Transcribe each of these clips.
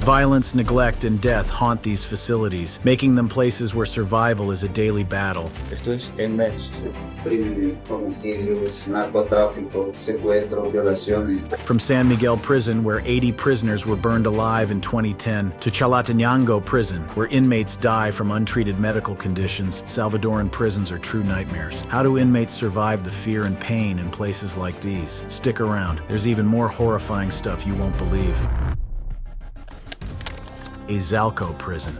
Violence, neglect, and death haunt these facilities, making them places where survival is a daily battle. Esto es inmenso. Crímenes, homicidios, narcotráfico, secuestros, violaciones. From San Miguel Prison, where 80 prisoners were burned alive in 2010, to Chalatenango Prison, where inmates die from untreated medical conditions, Salvadoran prisons are true nightmares. How do inmates survive the fear and pain in places like these? Stick around. There's even more horrifying stuff you won't believe. Izalco Prison.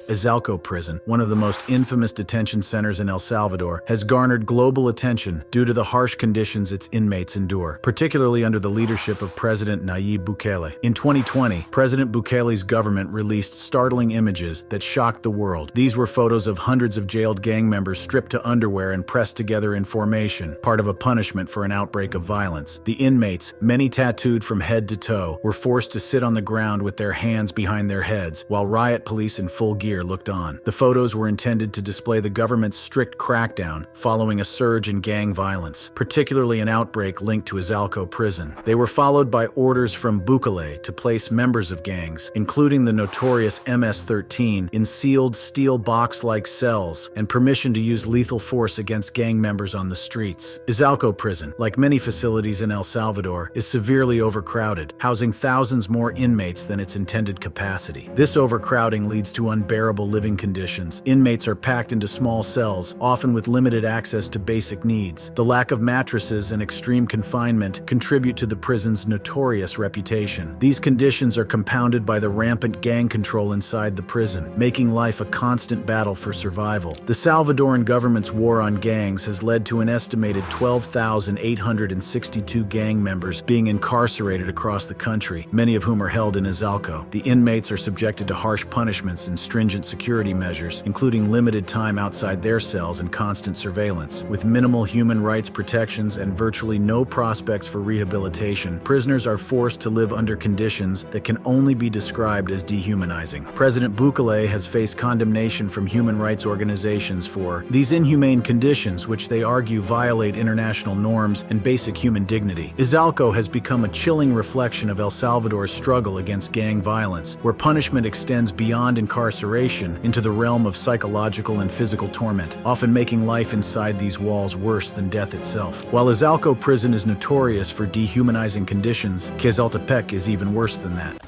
Izalco Prison, one of the most infamous detention centers in El Salvador, has garnered global attention due to the harsh conditions its inmates endure, particularly under the leadership of President Nayib Bukele. In 2020, President Bukele's government released startling images that shocked the world. These were photos of hundreds of jailed gang members stripped to underwear and pressed together in formation, part of a punishment for an outbreak of violence. The inmates, many tattooed from head to toe, were forced to sit on the ground with their hands behind their heads, while riot police in full gear looked on. The photos were intended to display the government's strict crackdown following a surge in gang violence, particularly an outbreak linked to Izalco Prison. They were followed by orders from Bukele to place members of gangs, including the notorious MS-13, in sealed steel box-like cells, and permission to use lethal force against gang members on the streets. Izalco Prison, like many facilities in El Salvador, is severely overcrowded, housing thousands more inmates than its intended capacity. This overcrowding leads to unbearable living conditions. Inmates are packed into small cells, often with limited access to basic needs. The lack of mattresses and extreme confinement contribute to the prison's notorious reputation. These conditions are compounded by the rampant gang control inside the prison, making life a constant battle for survival. The Salvadoran government's war on gangs has led to an estimated 12,862 gang members being incarcerated across the country, many of whom are held in Izalco. The inmates are subjected to harsh punishments and stringent security measures, including limited time outside their cells and constant surveillance. With minimal human rights protections and virtually no prospects for rehabilitation, prisoners are forced to live under conditions that can only be described as dehumanizing. President Bukele has faced condemnation from human rights organizations for these inhumane conditions, which they argue violate international norms and basic human dignity. Izalco has become a chilling reflection of El Salvador's struggle against gang violence, where punishment extends beyond incarceration into the realm of psychological and physical torment, often making life inside these walls worse than death itself. While Izalco Prison is notorious for dehumanizing conditions, Quezaltepec is even worse than that.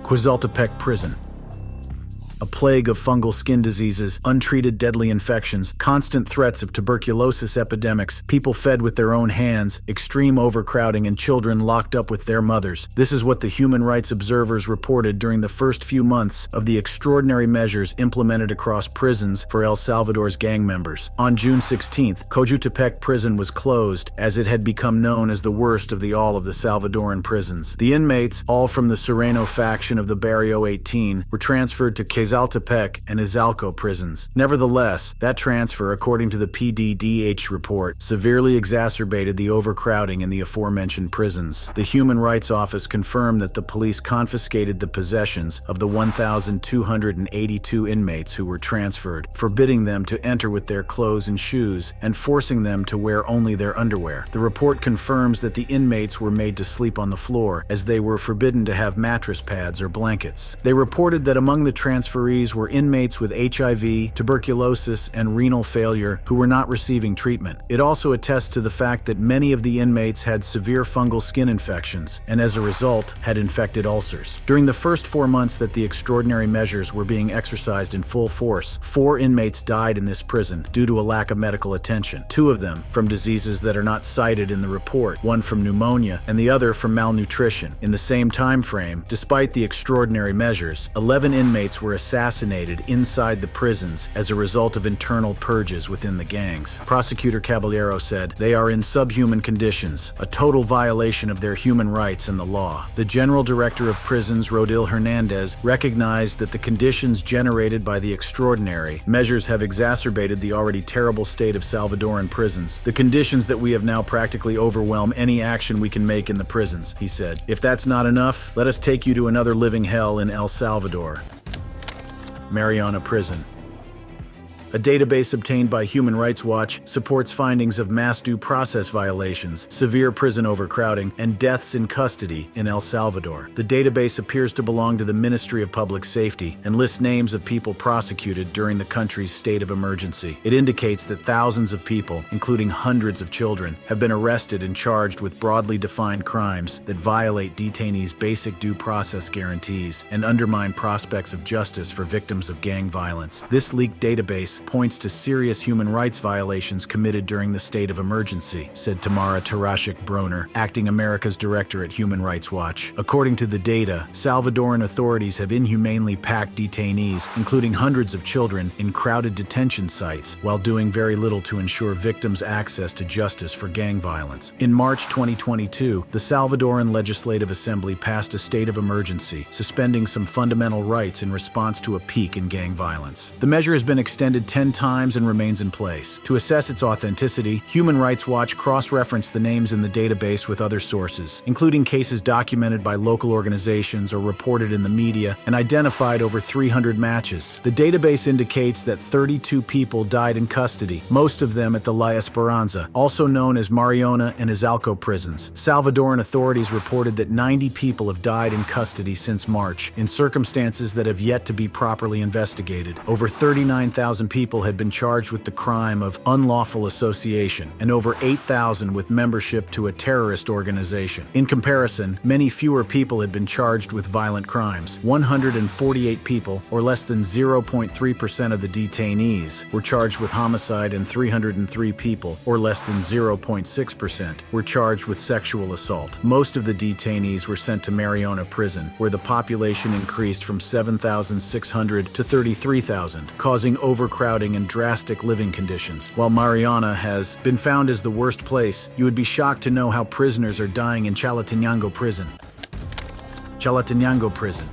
Quezaltepec Prison. A plague of fungal skin diseases, untreated deadly infections, constant threats of tuberculosis epidemics, people fed with their own hands, extreme overcrowding, and children locked up with their mothers. This is what the human rights observers reported during the first few months of the extraordinary measures implemented across prisons for El Salvador's gang members. On June 16th, Cojutepec Prison was closed, as it had become known as the worst of the Salvadoran prisons. The inmates, all from the Sereno faction of the Barrio 18, were transferred to Quezaltepec and Izalco prisons. Nevertheless, that transfer, according to the PDDH report, severely exacerbated the overcrowding in the aforementioned prisons. The Human Rights Office confirmed that the police confiscated the possessions of the 1,282 inmates who were transferred, forbidding them to enter with their clothes and shoes, and forcing them to wear only their underwear. The report confirms that the inmates were made to sleep on the floor, as they were forbidden to have mattress pads or blankets. They reported that among the transferees were inmates with HIV, tuberculosis, and renal failure who were not receiving treatment. It also attests to the fact that many of the inmates had severe fungal skin infections, and as a result, had infected ulcers. During the first 4 months that the extraordinary measures were being exercised in full force, 4 inmates died in this prison due to a lack of medical attention. 2 of them from diseases that are not cited in the report, one from pneumonia and the other from malnutrition. In the same time frame, despite the extraordinary measures, 11 inmates were assassinated inside the prisons as a result of internal purges within the gangs. Prosecutor Caballero said, "They are in subhuman conditions, a total violation of their human rights and the law." The General Director of Prisons, Rodil Hernandez, recognized that the conditions generated by the extraordinary measures have exacerbated the already terrible state of Salvadoran prisons. "The conditions that we have now practically overwhelm any action we can make in the prisons," he said. "If that's not enough, let us take you to another living hell in El Salvador." Mariana Prison. A database obtained by Human Rights Watch supports findings of mass due process violations, severe prison overcrowding, and deaths in custody in El Salvador. The database appears to belong to the Ministry of Public Safety and lists names of people prosecuted during the country's state of emergency. It indicates that thousands of people, including hundreds of children, have been arrested and charged with broadly defined crimes that violate detainees' basic due process guarantees and undermine prospects of justice for victims of gang violence. This leaked database points to serious human rights violations committed during the state of emergency, said Tamara Tarashik-Broner, acting America's director at Human Rights Watch. According to the data, Salvadoran authorities have inhumanely packed detainees, including hundreds of children, in crowded detention sites, while doing very little to ensure victims' access to justice for gang violence. In March 2022, the Salvadoran Legislative Assembly passed a state of emergency, suspending some fundamental rights in response to a peak in gang violence. The measure has been extended 10 times and remains in place. To assess its authenticity, Human Rights Watch cross-referenced the names in the database with other sources, including cases documented by local organizations or reported in the media, and identified over 300 matches. The database indicates that 32 people died in custody, most of them at the La Esperanza, also known as Mariona and Izalco prisons. Salvadoran authorities reported that 90 people have died in custody since March, in circumstances that have yet to be properly investigated. Over 39,000 people had been charged with the crime of unlawful association, and over 8,000 with membership to a terrorist organization. In comparison, many fewer people had been charged with violent crimes. 148 people, or less than 0.3% of the detainees, were charged with homicide, and 303 people, or less than 0.6%, were charged with sexual assault. Most of the detainees were sent to Mariona prison, where the population increased from 7,600 to 33,000, causing overcrowding and drastic living conditions. While Mariana has been found as the worst place, you would be shocked to know how prisoners are dying in Chalatenango prison. Chalatenango prison.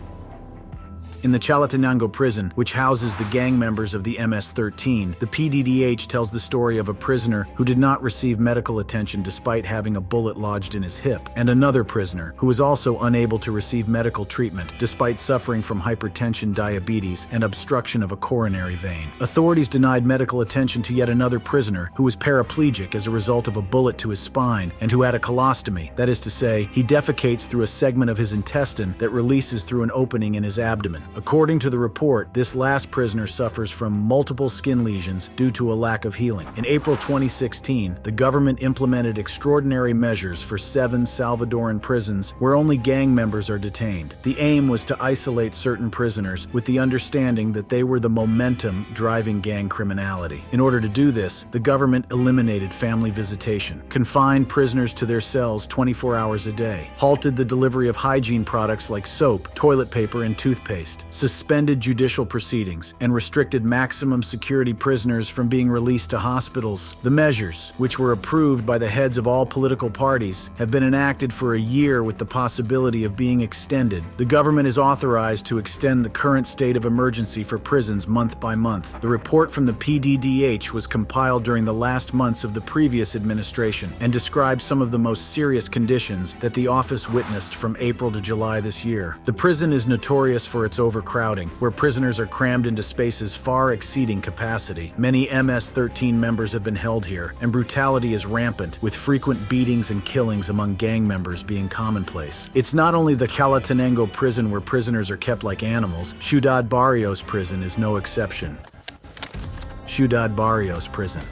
In the Chalatenango prison, which houses the gang members of the MS-13, the PDDH tells the story of a prisoner who did not receive medical attention despite having a bullet lodged in his hip, and another prisoner who was also unable to receive medical treatment despite suffering from hypertension, diabetes, and obstruction of a coronary vein. Authorities denied medical attention to yet another prisoner who was paraplegic as a result of a bullet to his spine and who had a colostomy, that is to say, he defecates through a segment of his intestine that releases through an opening in his abdomen. According to the report, this last prisoner suffers from multiple skin lesions due to a lack of healing. In April 2016, the government implemented extraordinary measures for 7 Salvadoran prisons where only gang members are detained. The aim was to isolate certain prisoners with the understanding that they were the momentum driving gang criminality. In order to do this, the government eliminated family visitation, confined prisoners to their cells 24 hours a day, halted the delivery of hygiene products like soap, toilet paper, and toothpaste, suspended judicial proceedings, and restricted maximum security prisoners from being released to hospitals. The measures, which were approved by the heads of all political parties, have been enacted for a year with the possibility of being extended. The government is authorized to extend the current state of emergency for prisons month by month. The report from the PDDH was compiled during the last months of the previous administration and describes some of the most serious conditions that the office witnessed from April to July this year. The prison is notorious for its overcrowding, where prisoners are crammed into spaces far exceeding capacity. Many MS-13 members have been held here, and brutality is rampant, with frequent beatings and killings among gang members being commonplace. It's not only the Chalatenango prison where prisoners are kept like animals. Ciudad Barrios prison is no exception. Ciudad Barrios prison.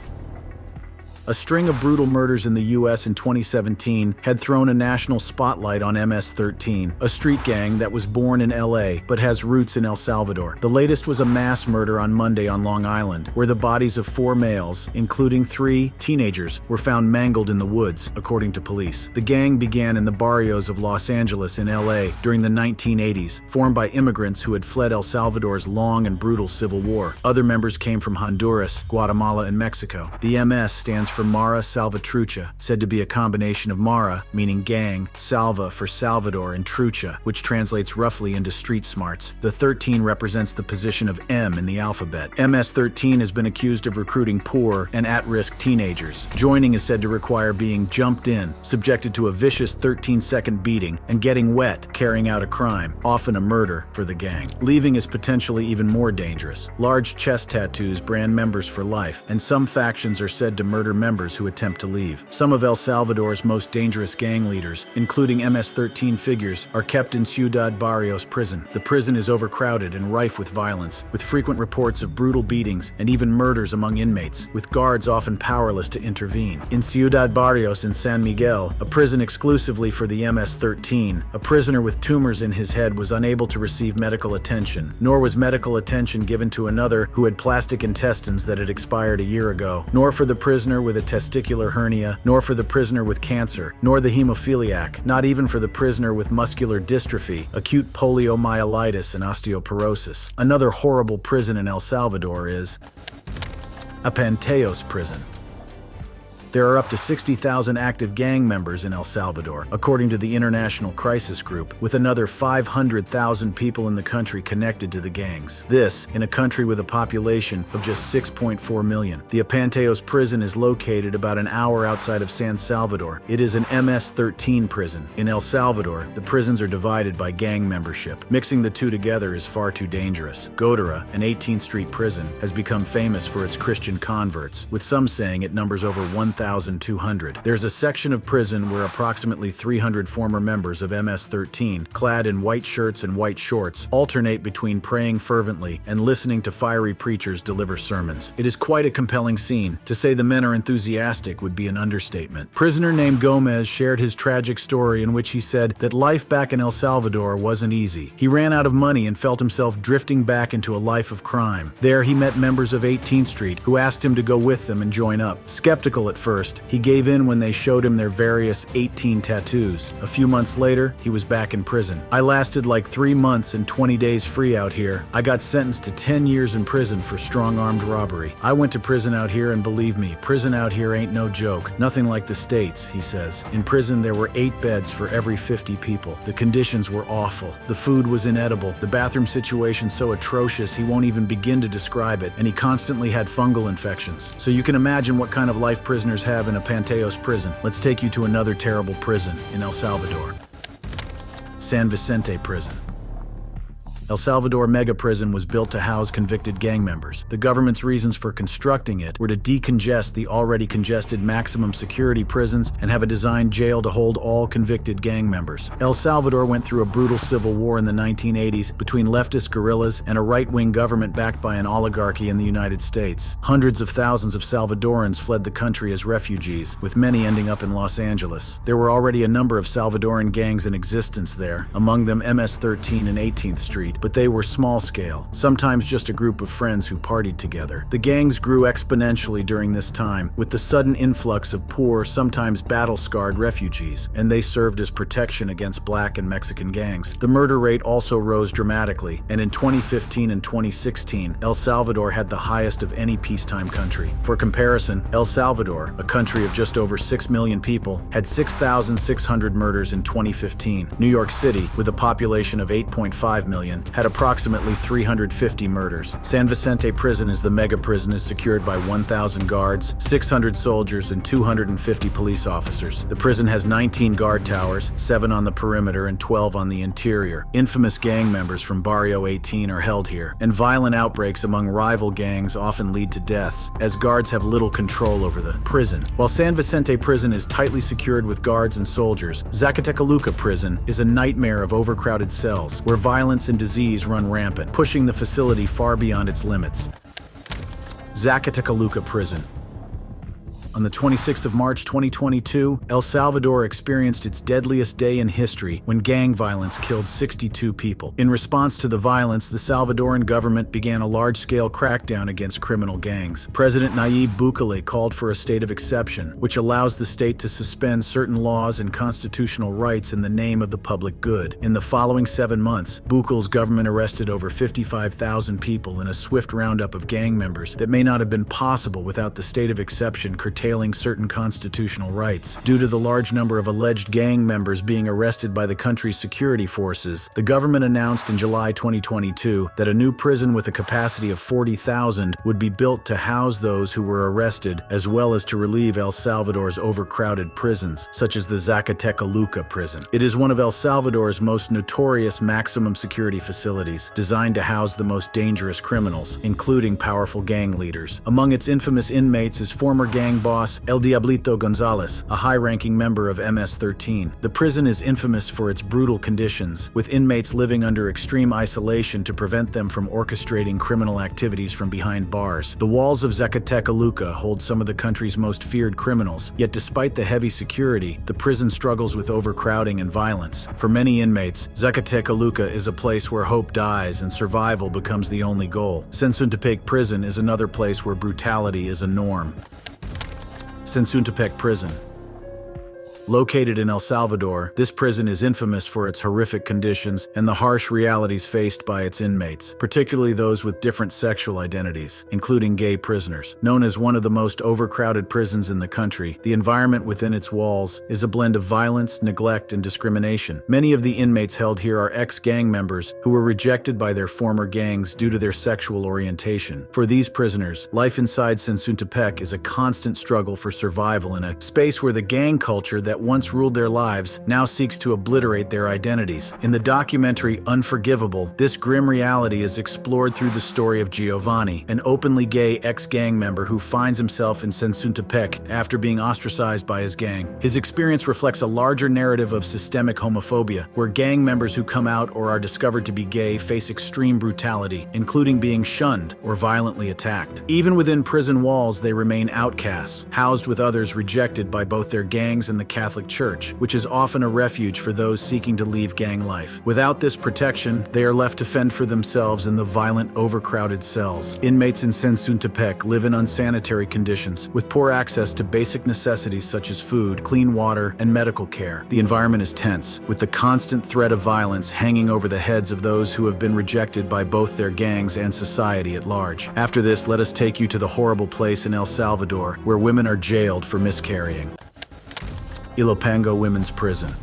A string of brutal murders in the U.S. in 2017 had thrown a national spotlight on MS-13, a street gang that was born in L.A. but has roots in El Salvador. The latest was a mass murder on Monday on Long Island, where the bodies of 4 males, including 3 teenagers, were found mangled in the woods, according to police. The gang began in the barrios of Los Angeles in L.A. during the 1980s, formed by immigrants who had fled El Salvador's long and brutal civil war. Other members came from Honduras, Guatemala, and Mexico. The MS stands for Mara Salvatrucha, said to be a combination of Mara, meaning gang, Salva for Salvador, and Trucha, which translates roughly into street smarts. The 13 represents the position of M in the alphabet. MS-13 has been accused of recruiting poor and at-risk teenagers. Joining is said to require being jumped in, subjected to a vicious 13-second beating, and getting wet, carrying out a crime, often a murder, for the gang. Leaving is potentially even more dangerous. Large chest tattoos brand members for life, and some factions are said to murder members who attempt to leave. Some of El Salvador's most dangerous gang leaders, including MS-13 figures, are kept in Ciudad Barrios prison. The prison is overcrowded and rife with violence, with frequent reports of brutal beatings and even murders among inmates, with guards often powerless to intervene. In Ciudad Barrios in San Miguel, a prison exclusively for the MS-13, a prisoner with tumors in his head was unable to receive medical attention, nor was medical attention given to another who had plastic intestines that had expired a year ago, nor for the prisoner with a testicular hernia, nor for the prisoner with cancer, nor the hemophiliac, not even for the prisoner with muscular dystrophy, acute poliomyelitis, and osteoporosis. Another horrible prison in El Salvador is Apanteos prison. There are up to 60,000 active gang members in El Salvador, according to the International Crisis Group, with another 500,000 people in the country connected to the gangs. This, in a country with a population of just 6.4 million. The Apanteos prison is located about an hour outside of San Salvador. It is an MS-13 prison. In El Salvador, the prisons are divided by gang membership. Mixing the two together is far too dangerous. Godera, an 18th Street prison, has become famous for its Christian converts, with some saying it numbers over 1,200. There's a section of prison where approximately 300 former members of MS-13, clad in white shirts and white shorts, alternate between praying fervently and listening to fiery preachers deliver sermons. It is quite a compelling scene. To say the men are enthusiastic would be an understatement. Prisoner named Gomez shared his tragic story in which he said that life back in El Salvador wasn't easy. He ran out of money and felt himself drifting back into a life of crime. There he met members of 18th Street who asked him to go with them and join up. Skeptical at first, he gave in when they showed him their various 18 tattoos. A few months later, he was back in prison. I lasted like 3 months and 20 days free out here. I got sentenced to 10 years in prison for strong-armed robbery. I went to prison out here, and believe me, prison out here ain't no joke. Nothing like the States, he says. In prison, there were 8 beds for every 50 people. The conditions were awful. The food was inedible. The bathroom situation so atrocious he won't even begin to describe it, and he constantly had fungal infections. So you can imagine what kind of life prisoners have in Apanteos prison. Let's take you to another terrible prison in El Salvador. San Vicente prison. El Salvador mega prison was built to house convicted gang members. The government's reasons for constructing it were to decongest the already congested maximum security prisons and have a designed jail to hold all convicted gang members. El Salvador went through a brutal civil war in the 1980s between leftist guerrillas and a right-wing government backed by an oligarchy in the United States. Hundreds of thousands of Salvadorans fled the country as refugees, with many ending up in Los Angeles. There were already a number of Salvadoran gangs in existence there, among them MS-13 and 18th Street, but they were small-scale, sometimes just a group of friends who partied together. The gangs grew exponentially during this time, with the sudden influx of poor, sometimes battle-scarred refugees, and they served as protection against Black and Mexican gangs. The murder rate also rose dramatically, and in 2015 and 2016, El Salvador had the highest of any peacetime country. For comparison, El Salvador, a country of just over 6 million people, had 6,600 murders in 2015. New York City, with a population of 8.5 million, had approximately 350 murders. San Vicente prison is the mega prison is secured by 1,000 guards, 600 soldiers, and 250 police officers. The prison has 19 guard towers, 7 on the perimeter and 12 on the interior. Infamous gang members from Barrio 18 are held here, and violent outbreaks among rival gangs often lead to deaths, as guards have little control over the prison. While San Vicente prison is tightly secured with guards and soldiers, Zacatecoluca prison is a nightmare of overcrowded cells, where violence and disease run rampant, pushing the facility far beyond its limits. Zacatecoluca prison. On the 26th of March 2022, El Salvador experienced its deadliest day in history when gang violence killed 62 people. In response to the violence, the Salvadoran government began a large-scale crackdown against criminal gangs. President Nayib Bukele called for a state of exception, which allows the state to suspend certain laws and constitutional rights in the name of the public good. In the following 7 months, Bukele's government arrested over 55,000 people in a swift roundup of gang members that may not have been possible without the state of exception curtailing curtailing certain constitutional rights. Due to the large number of alleged gang members being arrested by the country's security forces, the government announced in July 2022 that a new prison with a capacity of 40,000 would be built to house those who were arrested, as well as to relieve El Salvador's overcrowded prisons, such as the Zacatecoluca prison. It is one of El Salvador's most notorious maximum security facilities, designed to house the most dangerous criminals, including powerful gang leaders. Among its infamous inmates is former gang boss El Diablito Gonzalez, a high-ranking member of MS-13. The prison is infamous for its brutal conditions, with inmates living under extreme isolation to prevent them from orchestrating criminal activities from behind bars. The walls of Zacatecoluca hold some of the country's most feared criminals, yet despite the heavy security, the prison struggles with overcrowding and violence. For many inmates, Zacatecoluca is a place where hope dies and survival becomes the only goal. Sensuntepec Prison is another place where brutality is a norm. Sensuntepec Prison. Located in El Salvador, this prison is infamous for its horrific conditions and the harsh realities faced by its inmates, particularly those with different sexual identities, including gay prisoners. Known as one of the most overcrowded prisons in the country, the environment within its walls is a blend of violence, neglect, and discrimination. Many of the inmates held here are ex-gang members who were rejected by their former gangs due to their sexual orientation. For these prisoners, life inside Sensuntepec is a constant struggle for survival in a space where the gang culture that once ruled their lives now seeks to obliterate their identities. In the documentary Unforgivable, this grim reality is explored through the story of Giovanni, an openly gay ex-gang member who finds himself in Sensuntepec after being ostracized by his gang. His experience reflects a larger narrative of systemic homophobia, where gang members who come out or are discovered to be gay face extreme brutality, including being shunned or violently attacked. Even within prison walls, they remain outcasts, housed with others rejected by both their gangs and the Catholic Church, which is often a refuge for those seeking to leave gang life. Without this protection, they are left to fend for themselves in the violent, overcrowded cells. Inmates in Sensuntepec live in unsanitary conditions, with poor access to basic necessities such as food, clean water, and medical care. The environment is tense, with the constant threat of violence hanging over the heads of those who have been rejected by both their gangs and society at large. After this, let us take you to the horrible place in El Salvador, where women are jailed for miscarrying. Ilopango Women's Prison.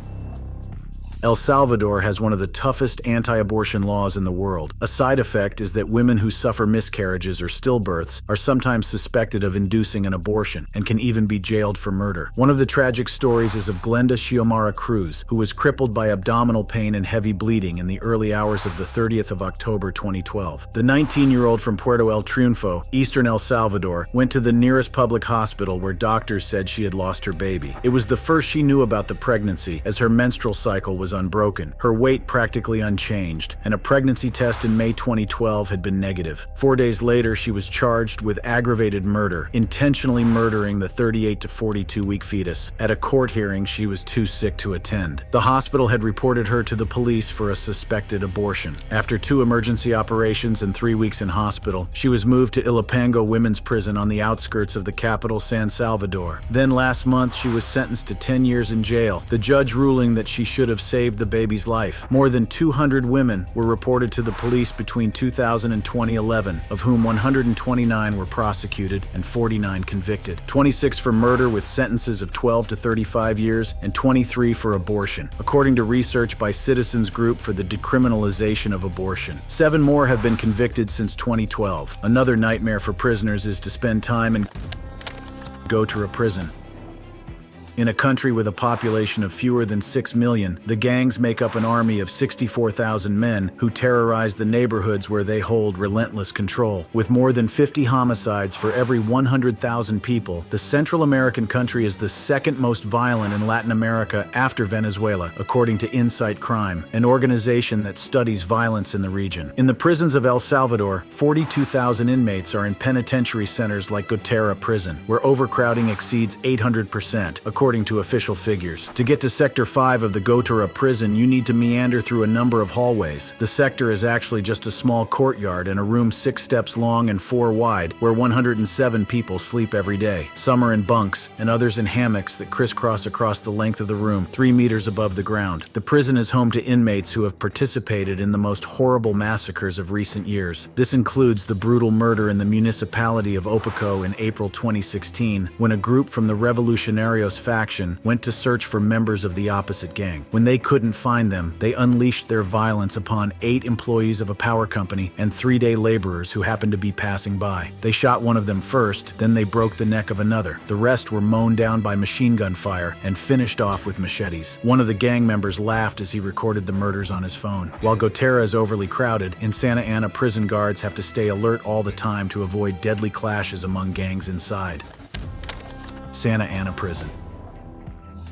El Salvador has one of the toughest anti-abortion laws in the world. A side effect is that women who suffer miscarriages or stillbirths are sometimes suspected of inducing an abortion and can even be jailed for murder. One of the tragic stories is of Glenda Xiomara Cruz, who was crippled by abdominal pain and heavy bleeding in the early hours of the 30th of October 2012. The 19-year-old from Puerto El Triunfo, eastern El Salvador, went to the nearest public hospital where doctors said she had lost her baby. It was the first she knew about the pregnancy, as her menstrual cycle was unbroken, her weight practically unchanged, and a pregnancy test in May 2012 had been negative. 4 days later, she was charged with aggravated murder, intentionally murdering the 38 to 42-week fetus. At a court hearing, she was too sick to attend. The hospital had reported her to the police for a suspected abortion. After 2 emergency operations and 3 weeks in hospital, she was moved to Ilopango Women's Prison on the outskirts of the capital, San Salvador. Then last month, she was sentenced to 10 years in jail, the judge ruling that she should have saved the baby's life. More than 200 women were reported to the police between 2000 and 2011, of whom 129 were prosecuted and 49 convicted. 26 for murder with sentences of 12 to 35 years and 23 for abortion, according to research by Citizens Group for the Decriminalization of Abortion. 7 more have been convicted since 2012. Another nightmare for prisoners is to spend time and go to a prison. In a country with a population of fewer than 6 million, the gangs make up an army of 64,000 men who terrorize the neighborhoods where they hold relentless control. With more than 50 homicides for every 100,000 people, the Central American country is the second most violent in Latin America after Venezuela, according to Insight Crime, an organization that studies violence in the region. In the prisons of El Salvador, 42,000 inmates are in penitentiary centers like Gotera Prison, where overcrowding exceeds 800%. According according to official figures. To get to Sector 5 of the Gotora prison, you need to meander through a number of hallways. The sector is actually just a small courtyard and a room 6 steps long and 4 wide, where 107 people sleep every day. Some are in bunks, and others in hammocks that crisscross across the length of the room, 3 meters above the ground. The prison is home to inmates who have participated in the most horrible massacres of recent years. This includes the brutal murder in the municipality of Opaco in April 2016, when a group from the Revolucionarios faction went to search for members of the opposite gang. When they couldn't find them, they unleashed their violence upon 8 employees of a power company and 3-day laborers who happened to be passing by. They shot one of them first, then they broke the neck of another. The rest were mown down by machine gun fire and finished off with machetes. One of the gang members laughed as he recorded the murders on his phone. While Gotora is overly crowded, in Santa Ana, prison guards have to stay alert all the time to avoid deadly clashes among gangs inside. Santa Ana Prison.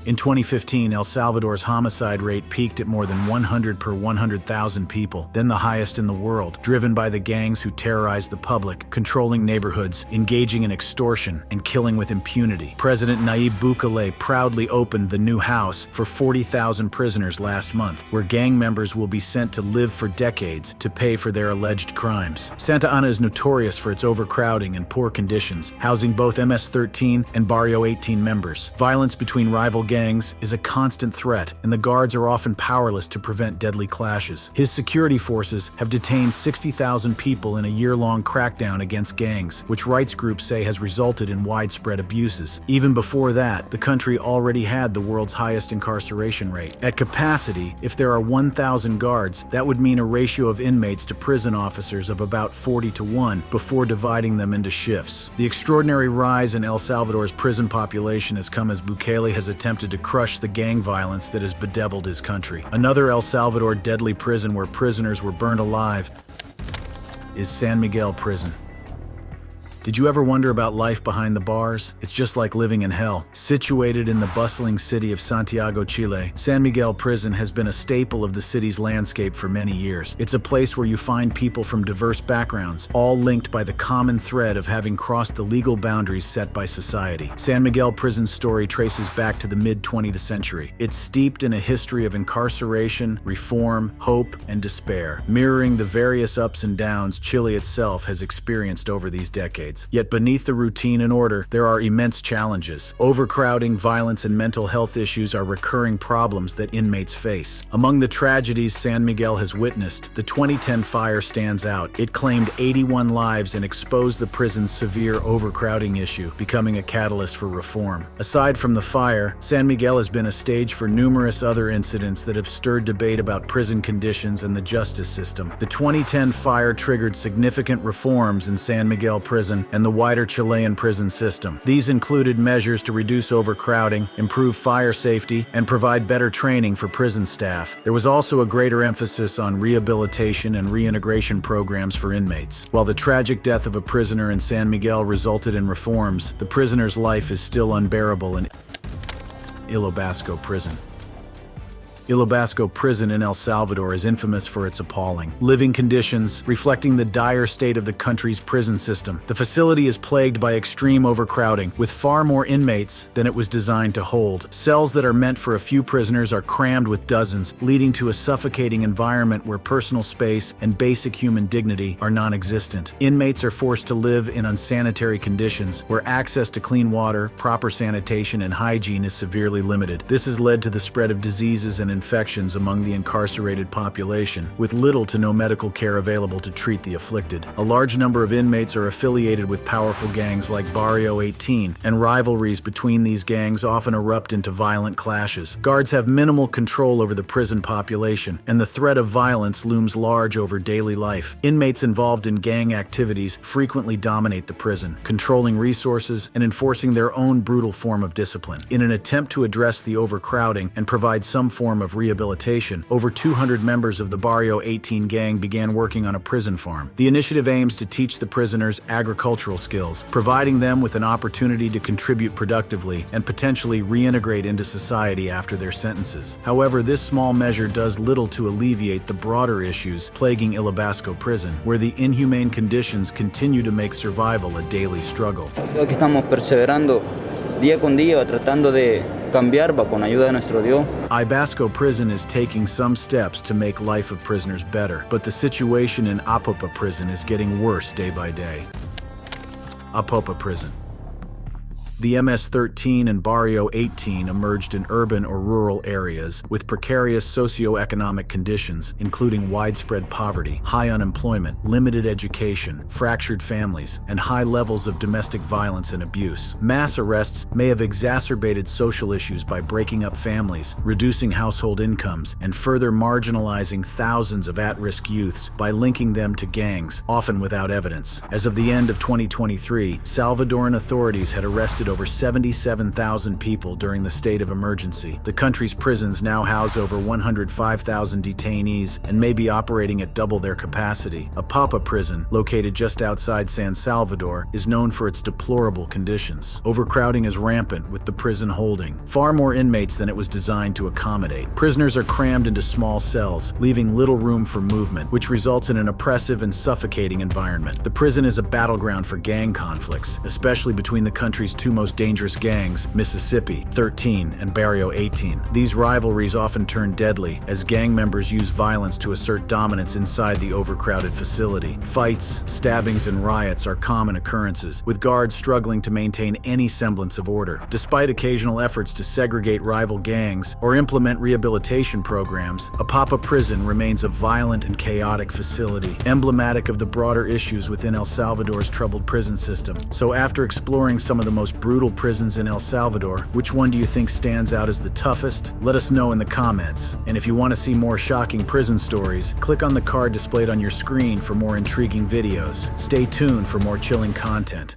In 2015, El Salvador's homicide rate peaked at more than 100 per 100,000 people, then the highest in the world, driven by the gangs who terrorize the public, controlling neighborhoods, engaging in extortion, and killing with impunity. President Nayib Bukele proudly opened the new house for 40,000 prisoners last month, where gang members will be sent to live for decades to pay for their alleged crimes. Santa Ana is notorious for its overcrowding and poor conditions, housing both MS-13 and Barrio 18 members. Violence between rival gangs is a constant threat, and the guards are often powerless to prevent deadly clashes. His security forces have detained 60,000 people in a year-long crackdown against gangs, which rights groups say has resulted in widespread abuses. Even before that, the country already had the world's highest incarceration rate. At capacity, if there are 1,000 guards, that would mean a ratio of inmates to prison officers of about 40-1 before dividing them into shifts. The extraordinary rise in El Salvador's prison population has come as Bukele has attempted to crush the gang violence that has bedeviled his country. Another El Salvador deadly prison where prisoners were burned alive is San Miguel Prison. Did you ever wonder about life behind the bars? It's just like living in hell. Situated in the bustling city of Santiago, Chile, San Miguel Prison has been a staple of the city's landscape for many years. It's a place where you find people from diverse backgrounds, all linked by the common thread of having crossed the legal boundaries set by society. San Miguel Prison's story traces back to the mid-20th century. It's steeped in a history of incarceration, reform, hope, and despair, mirroring the various ups and downs Chile itself has experienced over these decades. Yet beneath the routine and order, there are immense challenges. Overcrowding, violence, and mental health issues are recurring problems that inmates face. Among the tragedies San Miguel has witnessed, the 2010 fire stands out. It claimed 81 lives and exposed the prison's severe overcrowding issue, becoming a catalyst for reform. Aside from the fire, San Miguel has been a stage for numerous other incidents that have stirred debate about prison conditions and the justice system. The 2010 fire triggered significant reforms in San Miguel Prison and the wider Chilean prison system. These included measures to reduce overcrowding, improve fire safety, and provide better training for prison staff. There was also a greater emphasis on rehabilitation and reintegration programs for inmates. While the tragic death of a prisoner in San Miguel resulted in reforms, the prisoner's life is still unbearable in Ilobasco Prison. Ilobasco Prison in El Salvador is infamous for its appalling living conditions, reflecting the dire state of the country's prison system. The facility is plagued by extreme overcrowding, with far more inmates than it was designed to hold. Cells that are meant for a few prisoners are crammed with dozens, leading to a suffocating environment where personal space and basic human dignity are non-existent. Inmates are forced to live in unsanitary conditions, where access to clean water, proper sanitation, and hygiene is severely limited. This has led to the spread of diseases and infections among the incarcerated population, with little to no medical care available to treat the afflicted. A large number of inmates are affiliated with powerful gangs like Barrio 18, and rivalries between these gangs often erupt into violent clashes. Guards have minimal control over the prison population, and the threat of violence looms large over daily life. Inmates involved in gang activities frequently dominate the prison, controlling resources and enforcing their own brutal form of discipline. In an attempt to address the overcrowding and provide some form of rehabilitation, over 200 members of the Barrio 18 gang began working on a prison farm. The initiative aims to teach the prisoners agricultural skills, providing them with an opportunity to contribute productively and potentially reintegrate into society after their sentences. However, this small measure does little to alleviate the broader issues plaguing Ilobasco Prison, where the inhumane conditions continue to make survival a daily struggle. Creo que estamos perseverando día con día va tratando de cambiar, va con ayuda de nuestro Dios. Ibasco Prison is taking some steps to make life of prisoners better, but the situation in Apopa Prison is getting worse day by day. Apopa Prison. The MS-13 and Barrio 18 emerged in urban or rural areas with precarious socioeconomic conditions, including widespread poverty, high unemployment, limited education, fractured families, and high levels of domestic violence and abuse. Mass arrests may have exacerbated social issues by breaking up families, reducing household incomes, and further marginalizing thousands of at-risk youths by linking them to gangs, often without evidence. As of the end of 2023, Salvadoran authorities had arrested over 77,000 people during the state of emergency. The country's prisons now house over 105,000 detainees and may be operating at double their capacity. Apapa Prison, located just outside San Salvador, is known for its deplorable conditions. Overcrowding is rampant, with the prison holding far more inmates than it was designed to accommodate. Prisoners are crammed into small cells, leaving little room for movement, which results in an oppressive and suffocating environment. The prison is a battleground for gang conflicts, especially between the country's two most dangerous gangs, Mississippi 13 and Barrio 18. These rivalries often turn deadly as gang members use violence to assert dominance inside the overcrowded facility. Fights, stabbings, and riots are common occurrences, with guards struggling to maintain any semblance of order. Despite occasional efforts to segregate rival gangs or implement rehabilitation programs, Apapa Prison remains a violent and chaotic facility, emblematic of the broader issues within El Salvador's troubled prison system. So after exploring some of the most brutal prisons in El Salvador, which one do you think stands out as the toughest? Let us know in the comments. And if you want to see more shocking prison stories, click on the card displayed on your screen for more intriguing videos. Stay tuned for more chilling content.